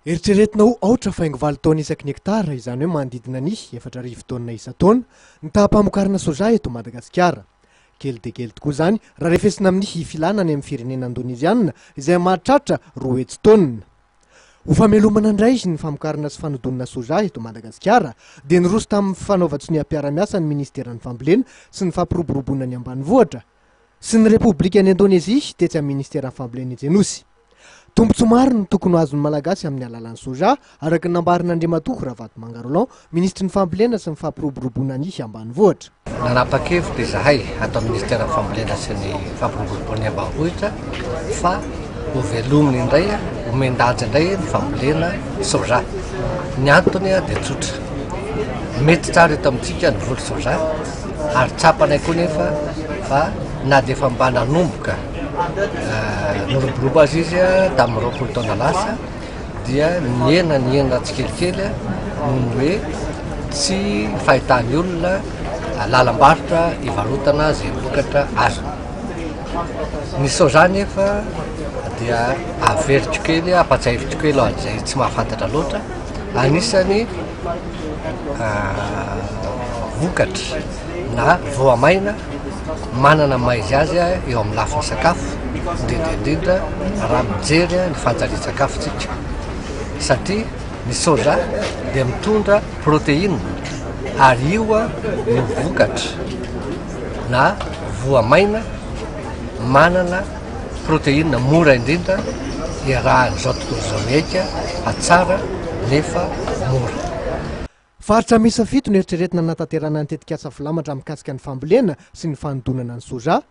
Eritreretinao aotra faingo 8 taona isaky ny hektara izany hoe manodidina ny 4 taona isa-taona ny tahampamokarana soja eto Madagasikara. Kely dia kely tokoa izany raha refesina amin'ny filana any amin'ny firenena indoniziana izay mahatratra 2 hetsy taona. Ho famelomana indray ny famokarana sy fanodonana soja eto Madagasikara dia niroso tamin'ny fanaova-tsy ny ampiara-miasa ny ministeran'ny fambolena sy ny fampiroboroboana ny ambanivohitra sy ny Repoblikan'i Indonezia tetsy amin'ny ministeran'ny fambolena Jenosy. Tombontsoa maro no tokony ho azon'ny malagasy amin'ny alalan'ny soja araka ny nambarin'Andriamatoa Ravatomanga-Roland, ministry ny fambolena sy ny fampiroboroboana ny ambanivohitra. Nanapa-kevitra izahay atao ministeran'ny fambolena sy ny fampiroboroboana ny ambanivohitra fa ho velomina indray, ho mendanja indray ny fambolena soja. Ny antony dia tsotra. Mety tsara eto amintsika ny volo soja ary tsapanay koa nefa fa na dia efa mba nanomboka noroborobo azy izy tamin'ny 20 taona lasa dia niena tsikelikely noho hoe tsy fahitany olona lalam-barotra ivarotana izay vokatra azony. Ny soja nefa dia averitro kely, ampatsahivitro kely ho an'izay tsy mahafantatra loatra, anisany vokatra na voamaina manana maizy azy eo amin'ny lafiny sakafo, indrindra raha mijery ny fanjarian-tsakafontsika, satria ny soja dia mitondra protéine ary io no vokatra na voamaina manana protéine mora indrindra iarahan'izao tontolo izao mihitsy fa tsara nefa mora. Faritra misy fito no eritreretina natanterana ny tetikasa filamatra mikasika ny fambolena sy ny fanodonana ny soja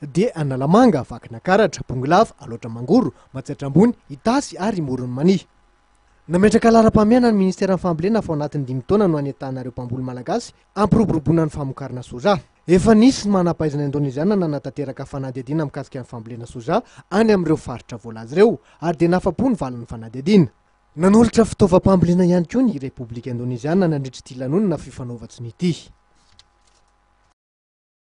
dia Analamanga, Vakinankaratra, Bongolava, Alaotra Mangoro, Matsaitrambony, Itasy ary Moronomania. Nametraka laharam-pahamehana ny ministeran'ny fambolena fa ao anatin'ny 5 taona no anentahanareo mpamboly malagasy ampiroboroboana ny famokarana soja. Efa nisy manam-pahaizana indoniziana natanteraka fanadihadiana mikasika ny fambolena soja any amin'ireo faritra voalazy ireo ary dia nafapo ny valon'ny fanadihadiana. Nanolotra fitaovam-pambolena ihany koa ny Repoblika Indoniziana nandritra ity lanonana fifanaova-tsiny ity.